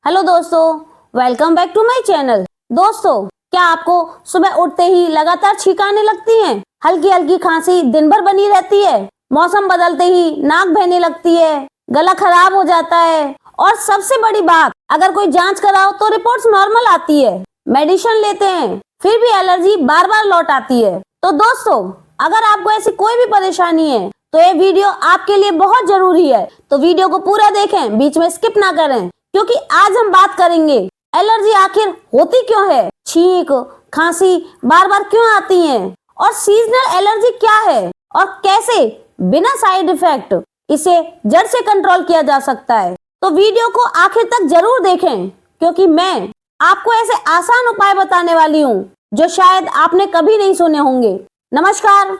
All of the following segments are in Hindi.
हेलो दोस्तों, welcome back to my channel. दोस्तों, क्या आपको सुबह उठते ही लगातार छींक आने लगती है? हल्की हल्की खांसी दिन भर बनी रहती है? मौसम बदलते ही नाक बहने लगती है? गला खराब हो जाता है? और सबसे बड़ी बात, अगर कोई जांच कराओ तो रिपोर्ट्स नॉर्मल आती है, मेडिसिन लेते हैं फिर भी एलर्जी बार बार लौट आती है। तो दोस्तों, अगर आपको ऐसी कोई भी परेशानी है तो ये वीडियो आपके लिए बहुत जरूरी है। तो वीडियो को पूरा देखें, बीच में स्किप ना करें, क्योंकि आज हम बात करेंगे एलर्जी आखिर होती क्यों है, छींक खांसी बार बार क्यों आती है, और सीजनल एलर्जी क्या है और कैसे बिना साइड इफेक्ट इसे जड़ से कंट्रोल किया जा सकता है। तो वीडियो को आखिर तक जरूर देखें, क्योंकि मैं आपको ऐसे आसान उपाय बताने वाली हूँ जो शायद आपने कभी नहीं सुने होंगे। नमस्कार,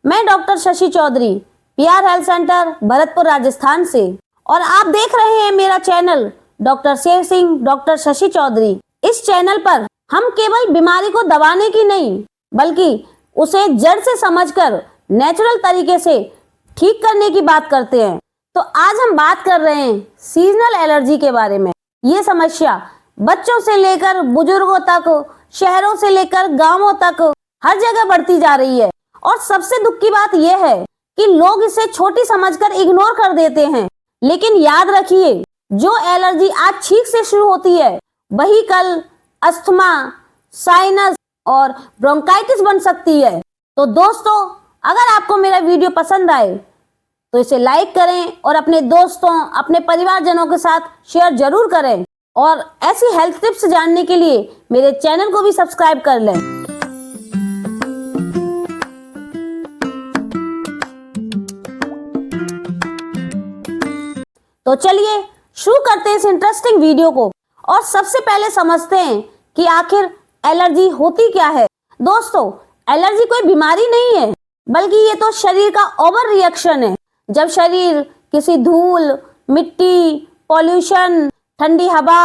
मैं doctor Shashi Chaudhary, PR health centre Bharatpur Rajasthan से, और आप देख रहे हैं मेरा channel doctor Sher Singh doctor Shashi Chaudhary. इस चैनल पर हम केवल बीमारी को दबाने की नहीं, बल्कि उसे जड़ से समझकर नेचुरल तरीके से ठीक करने की बात करते हैं। तो आज हम बात कर रहे हैं सीजनल एलर्जी के बारे में। ये समस्या बच्चों से लेकर बुजुर्गों तक, शहरों से लेकर गांवों तक हर जगह बढ़ती जा रही है। और सबसे दुख की बात यह है कि लोग इसे छोटी समझकर इग्नोर कर देते हैं। लेकिन याद रखिए, जो एलर्जी आज छींक से शुरू होती है वही कल अस्थमा, साइनस और ब्रोंकाइटिस बन सकती है। तो दोस्तों, अगर आपको मेरा वीडियो पसंद आए तो इसे लाइक करें और अपने दोस्तों, अपने परिवारजनों के साथ शेयर जरूर करें। और ऐसी हेल्थ टिप्स जानने के लिए मेरे चैनल को भी सब्सक्राइब कर लें। तो चलिए शुरू करते हैं इस इंटरेस्टिंग वीडियो को, और सबसे पहले समझते हैं कि आखिर एलर्जी होती क्या है। दोस्तों, एलर्जी कोई बीमारी नहीं है, बल्कि ये तो शरीर का ओवर रिएक्शन है। जब शरीर किसी धूल, मिट्टी, पॉल्यूशन, ठंडी हवा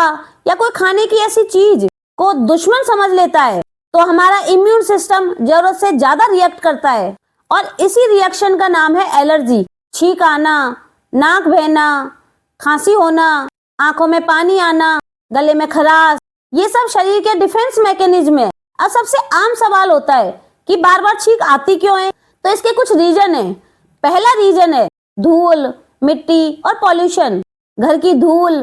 या कोई खाने की ऐसी चीज को दुश्मन समझ लेता है तो हमारा इम्यून सिस्टम जरूरत से ज्यादा रिएक्ट करता है, और इसी रिएक्शन का नाम है एलर्जी। छींक आना, नाक बहना, खांसी होना, आंखों में पानी आना, गले में खराश, ये सब शरीर के डिफेंस मैकेनिज्म है। अब सबसे आम सवाल होता है कि बार बार छींक आती क्यों है? तो इसके कुछ रीजन है। पहला रीजन है धूल, मिट्टी और पॉल्यूशन। घर की धूल,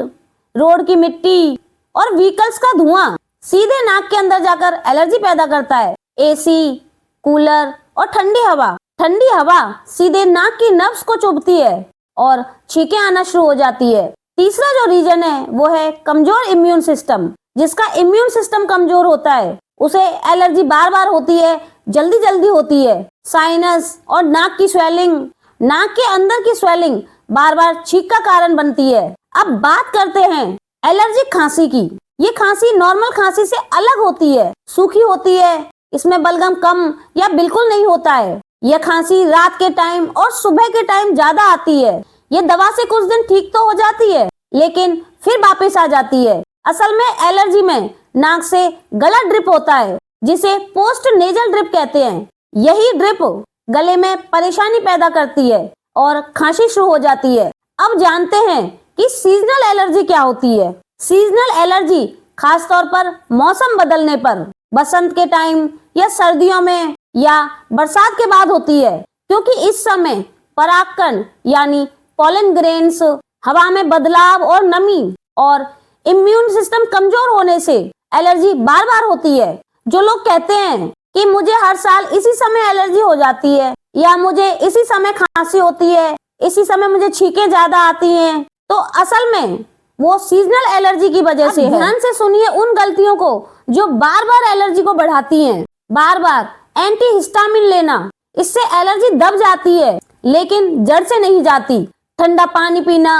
रोड की मिट्टी और व्हीकल्स का धुआं सीधे नाक के अंदर जाकर एलर्जी पैदा करता है। एसी, कूलर और ठंडी हवा सीधे नाक की नर्व्स को चुभती है और छींकें आना शुरू हो जाती है। तीसरा जो रीजन है वो है कमजोर इम्यून सिस्टम। जिसका इम्यून सिस्टम कमजोर होता है उसे एलर्जी बार बार होती है, जल्दी जल्दी होती है। साइनस और नाक की स्वेलिंग, नाक के अंदर की स्वेलिंग बार बार छींक का कारण बनती है। अब बात करते हैं एलर्जिक खांसी की। ये खांसी नॉर्मल खांसी से अलग होती है, सूखी होती है, इसमें बलगम कम या बिल्कुल नहीं होता है। यह खांसी रात के टाइम और सुबह के टाइम ज्यादा आती है। ये दवा से कुछ दिन ठीक तो हो जाती है, लेकिन फिर वापस आ जाती है। असल में एलर्जी में नाक से गला ड्रिप होता है, जिसे पोस्ट नेजल ड्रिप कहते हैं। यही ड्रिप गले में परेशानी पैदा करती है और खांसी शुरू हो जाती है। अब जानते हैं कि सीजनल एलर्जी क्या होती है। सीजनल एलर्जी खास तौर पर मौसम बदलने पर, बसंत के टाइम या सर्दियों में या बरसात के बाद होती है, क्योंकि इस समय परागकण यानी पॉलन ग्रेन्स, हवा में बदलाव और नमी और इम्यून सिस्टम कमजोर होने से एलर्जी बार बार होती है। जो लोग कहते हैं कि मुझे हर साल इसी समय एलर्जी हो जाती है, या मुझे इसी समय खांसी होती है, इसी समय मुझे छींकें ज्यादा आती हैं, तो असल में वो सीजनल एलर्जी की वजह से है। ध्यान से सुनिए उन गलतियों को जो बार बार एलर्जी को बढ़ाती हैं। बार बार एंटीहिस्टामिन लेना, इससे एलर्जी दब जाती है लेकिन जड़ से नहीं जाती। ठंडा पानी पीना,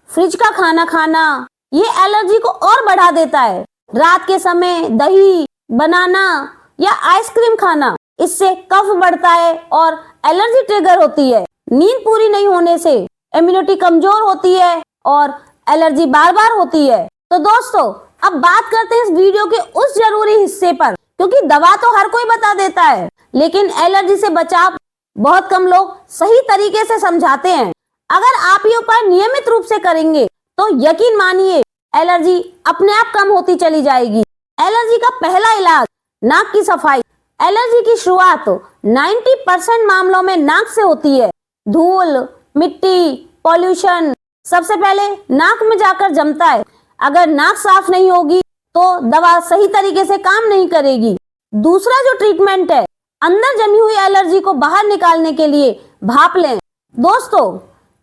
फ्रिज का खाना खाना, ये एलर्जी को और बढ़ा देता है। रात के समय दही, बनाना या आइसक्रीम खाना, इससे कफ बढ़ता है और एलर्जी ट्रिगर होती है। नींद पूरी नहीं होने से इम्यूनिटी कमजोर होती है और एलर्जी बार बार होती है। तो दोस्तों, अब बात करते हैं इस वीडियो के उस जरूरी हिस्से पर, क्योंकि दवा तो हर कोई बता देता है, लेकिन एलर्जी से बचाव बहुत कम लोग सही तरीके से समझाते हैं। अगर आप ये उपाय नियमित रूप से करेंगे तो यकीन मानिए एलर्जी अपने आप कम होती चली जाएगी। एलर्जी का पहला इलाज नाक की सफाई। एलर्जी की शुरुआत 90% मामलों में नाक से होती है। धूल, मिट्टी, पॉल्यूशन सबसे पहले नाक में जाकर जमता है। अगर नाक साफ नहीं होगी तो दवा सही तरीके से काम नहीं करेगी। दूसरा जो ट्रीटमेंट है, अंदर जमी हुई एलर्जी को बाहर निकालने के लिए भाप लें। दोस्तों,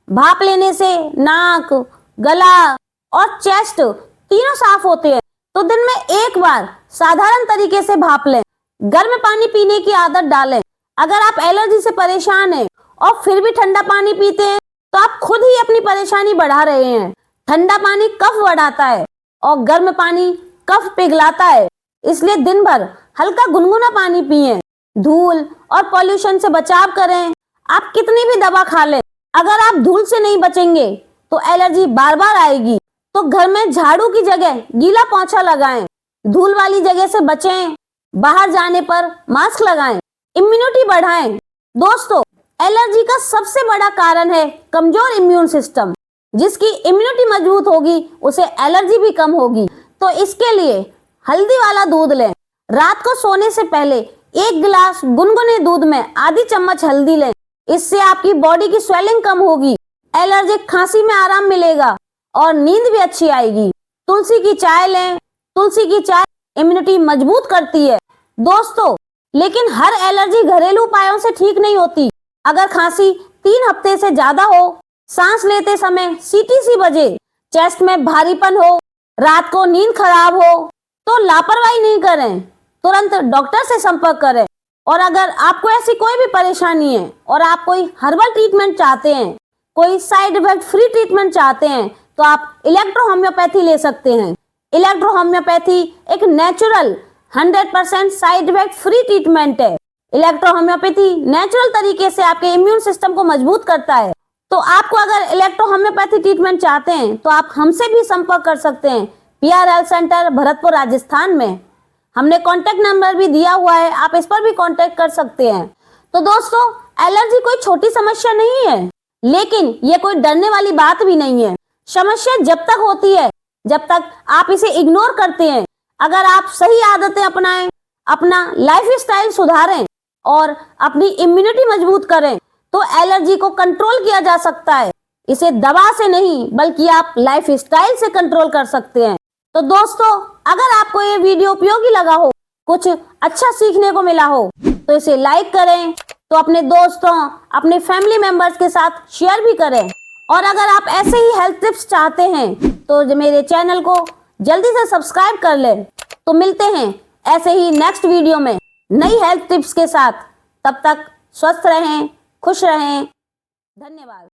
भाप लेने से नाक, गला और चेस्ट तीनों साफ होते हैं। तो दिन में एक बार साधारण तरीके से भाप लें। गर्म पानी पीने की आदत डालें। अगर आप एलर्जी से परेशान हैं और फिर भी ठंडा पानी पीते हैं तो आप खुद ही अपनी परेशानी बढ़ा रहे हैं। ठंडा पानी कफ बढ़ाता है और गर्म पानी कफ पिघलाता है। इसलिए दिन भर हल्का गुनगुना पानी पिएं। धूल और पॉल्यूशन से बचाव करें। आप कितनी भी दवा खा लें, अगर आप धूल से नहीं बचेंगे तो एलर्जी बार बार आएगी। तो घर में झाड़ू की जगह गीला पोंछा लगाएं। धूल वाली जगह से बचें। बाहर जाने पर मास्क लगाएं। इम्यूनिटी बढ़ाएं। दोस्तों, एलर्जी का सबसे बड़ा कारण है कमजोर इम्यून सिस्टम। जिसकी इम्यूनिटी मजबूत होगी उसे एलर्जी भी कम होगी। तो इसके लिए हल्दी वाला दूध लें। रात को सोने से पहले 1 गिलास गुनगुने दूध में आधी चम्मच हल्दी लें। इससे आपकी बॉडी की स्वेलिंग कम होगी, एलर्जिक खांसी में आराम मिलेगा और नींद भी अच्छी आएगी। तुलसी की चाय लें। तुलसी की चाय इम्यूनिटी मजबूत करती है। दोस्तों, लेकिन हर एलर्जी घरेलू उपायों से ठीक नहीं होती। अगर खांसी 3 हफ्ते से ज्यादा हो, सांस लेते समय सीटीसी बजे, चेस्ट में भारीपन हो, रात को नींद खराब हो, तो लापरवाही नहीं करें, तुरंत डॉक्टर से संपर्क करें। और अगर आपको ऐसी कोई भी परेशानी है और आप कोई हर्बल ट्रीटमेंट चाहते हैं, कोई साइड इफेक्ट फ्री ट्रीटमेंट चाहते हैं, तो आप इलेक्ट्रो होम्योपैथी ले सकते हैं। इलेक्ट्रो होम्योपैथी एक natural 100% side effect free treatment है। इलेक्ट्रो होम्योपैथी नेचुरल तरीके से आपके इम्यून सिस्टम को मजबूत करता है। तो आपको अगर इलेक्ट्रो होम्योपैथी ट्रीटमेंट चाहते हैं तो आप हमसे भी संपर्क कर सकते हैं। PRL सेंटर, भरतपुर, राजस्थान में। हमने कॉन्टेक्ट नंबर भी दिया हुआ है, आप इस पर भी कॉन्टेक्ट कर सकते हैं। तो दोस्तों, एलर्जी कोई छोटी समस्या नहीं है, लेकिन ये कोई डरने वाली बात भी नहीं है। समस्या जब तक होती है जब तक आप इसे इग्नोर करते हैं। अगर आप सही आदतें अपनाएं, अपना लाइफ स्टाइल सुधारें और अपनी इम्यूनिटी मजबूत करें तो एलर्जी को कंट्रोल किया जा सकता है। इसे दवा से नहीं बल्कि आप लाइफ स्टाइल से कंट्रोल कर सकते हैं। तो दोस्तों, अगर आपको ये वीडियो उपयोगी लगा हो, कुछ अच्छा सीखने को मिला हो, तो इसे लाइक करें, तो अपने दोस्तों, अपने फैमिली मेंबर्स के साथ शेयर भी करें। और अगर आप ऐसे ही हेल्थ टिप्स चाहते हैं तो मेरे चैनल को जल्दी से सब्सक्राइब कर लें। तो मिलते हैं ऐसे ही नेक्स्ट वीडियो में नई हेल्थ टिप्स के साथ। तब तक स्वस्थ रहें, खुश रहें। धन्यवाद।